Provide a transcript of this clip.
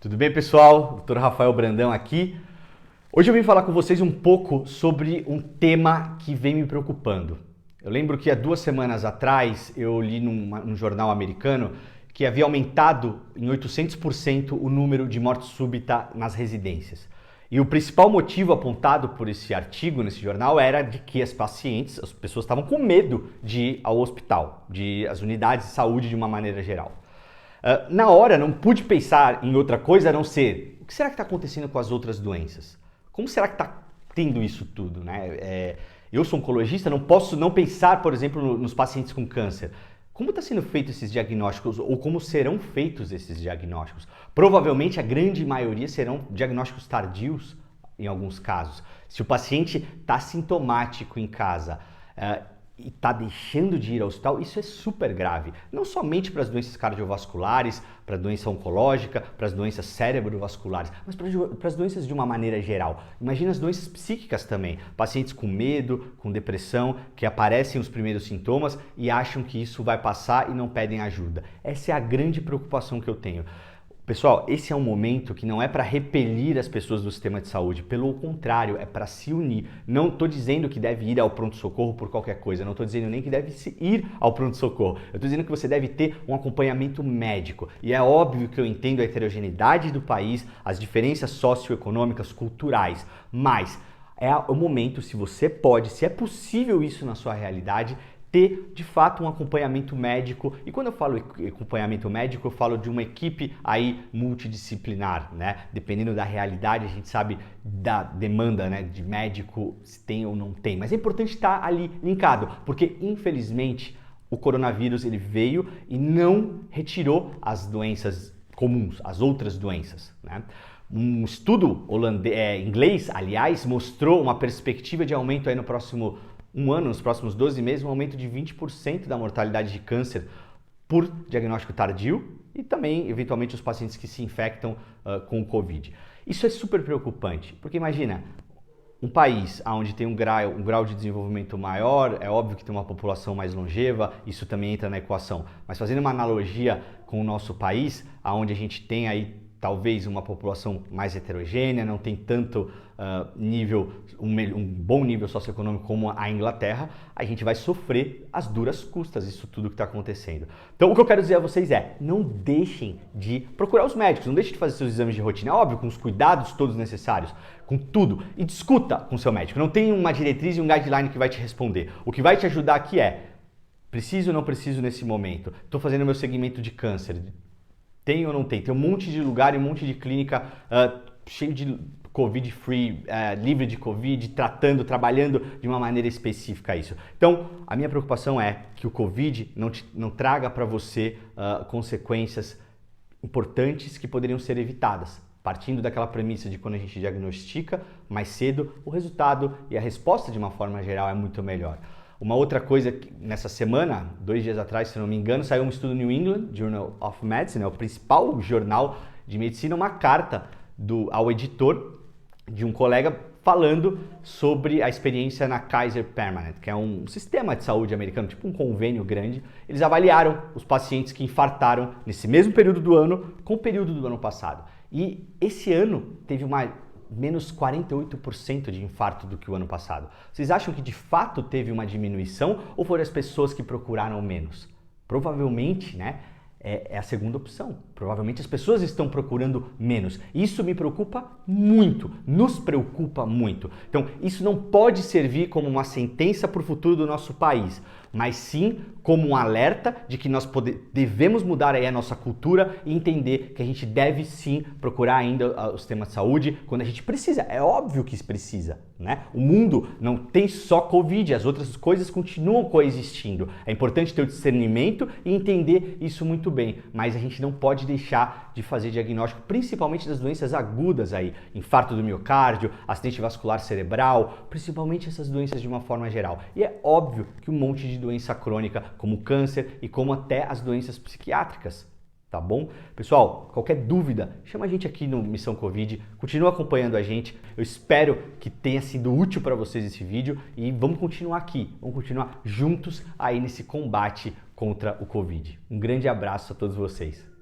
Tudo bem, pessoal? Dr. Rafael Brandão aqui. Hoje eu vim falar com vocês um pouco sobre um tema que vem me preocupando. Eu lembro que há 2 semanas atrás eu li num jornal americano que havia aumentado em 800% o número de morte súbita nas residências. E o principal motivo apontado por esse artigo nesse jornal era de que as pessoas estavam com medo de ir ao hospital, às unidades de saúde de uma maneira geral. Na hora, não pude pensar em outra coisa a não ser o que será que está acontecendo com as outras doenças? Como será que está tendo isso tudo, né? Eu sou oncologista, não posso não pensar, por exemplo, nos pacientes com câncer. Como está sendo feito esses diagnósticos ou como serão feitos esses diagnósticos? Provavelmente a grande maioria serão diagnósticos tardios em alguns casos. Se o paciente está sintomático em casa, e está deixando de ir ao hospital, isso é super grave. Não somente para as doenças cardiovasculares, para a doença oncológica, para as doenças cerebrovasculares, mas para as doenças de uma maneira geral. Imagina as doenças psíquicas também. Pacientes com medo, com depressão, que aparecem os primeiros sintomas e acham que isso vai passar e não pedem ajuda. Essa é a grande preocupação que eu tenho. Pessoal, esse é um momento que não é para repelir as pessoas do sistema de saúde, pelo contrário, é para se unir. Não estou dizendo que deve ir ao pronto-socorro por qualquer coisa, não estou dizendo nem que deve ir ao pronto-socorro. Eu estou dizendo que você deve ter um acompanhamento médico. E é óbvio que eu entendo a heterogeneidade do país, as diferenças socioeconômicas, culturais, mas é o momento, se você pode, se é possível isso na sua realidade, ter de fato um acompanhamento médico. E quando eu falo acompanhamento médico, eu falo de uma equipe aí multidisciplinar, né? Dependendo da realidade, a gente sabe da demanda, né, de médico, se tem ou não tem. Mas é importante estar ali linkado, porque infelizmente o coronavírus ele veio e não retirou as doenças comuns, as outras doenças, né? Um estudo inglês, aliás, mostrou uma perspectiva de aumento aí no próximo nos próximos 12 meses, um aumento de 20% da mortalidade de câncer por diagnóstico tardio e também, eventualmente, os pacientes que se infectam com o Covid. Isso é super preocupante, porque imagina, um país onde tem um grau de desenvolvimento maior, é óbvio que tem uma população mais longeva, isso também entra na equação, mas fazendo uma analogia com o nosso país, onde a gente tem aí talvez uma população mais heterogênea, não tem tanto um bom nível socioeconômico como a Inglaterra, a gente vai sofrer as duras custas isso tudo que está acontecendo. Então o que eu quero dizer a vocês é, não deixem de procurar os médicos, não deixem de fazer seus exames de rotina, óbvio, com os cuidados todos necessários, com tudo, e discuta com seu médico, não tem uma diretriz e um guideline que vai te responder. O que vai te ajudar aqui é, preciso ou não preciso nesse momento? Estou fazendo meu segmento de câncer, tem ou não tem? Tem um monte de lugar e um monte de clínica cheio de Covid-free, livre de Covid, trabalhando de uma maneira específica isso. Então, a minha preocupação é que o Covid não traga para você consequências importantes que poderiam ser evitadas. Partindo daquela premissa de quando a gente diagnostica mais cedo, o resultado e a resposta de uma forma geral é muito melhor. Uma outra coisa, nessa semana, 2 dias atrás, se não me engano, saiu um estudo no New England Journal of Medicine, o principal jornal de medicina, uma carta ao editor de um colega falando sobre a experiência na Kaiser Permanente, que é um sistema de saúde americano, tipo um convênio grande. Eles avaliaram os pacientes que infartaram nesse mesmo período do ano com o período do ano passado. E esse ano teve menos 48% de infarto do que o ano passado. Vocês acham que de fato teve uma diminuição ou foram as pessoas que procuraram menos? Provavelmente, né? É a segunda opção. Provavelmente as pessoas estão procurando menos. Isso me preocupa muito, nos preocupa muito. Então, isso não pode servir como uma sentença para o futuro do nosso país, mas sim como um alerta de que nós devemos mudar aí a nossa cultura e entender que a gente deve sim procurar ainda o sistema de saúde quando a gente precisa. É óbvio que precisa, né? O mundo não tem só Covid, as outras coisas continuam coexistindo. É importante ter o discernimento e entender isso muito bem, mas a gente não pode deixar de fazer diagnóstico, principalmente das doenças agudas aí, infarto do miocárdio, acidente vascular cerebral, principalmente essas doenças de uma forma geral. E é óbvio que um monte de doença crônica, como câncer e como até as doenças psiquiátricas, tá bom? Pessoal, qualquer dúvida, chama a gente aqui no Missão Covid, continua acompanhando a gente, eu espero que tenha sido útil para vocês esse vídeo e vamos continuar aqui, vamos continuar juntos aí nesse combate contra o Covid. Um grande abraço a todos vocês.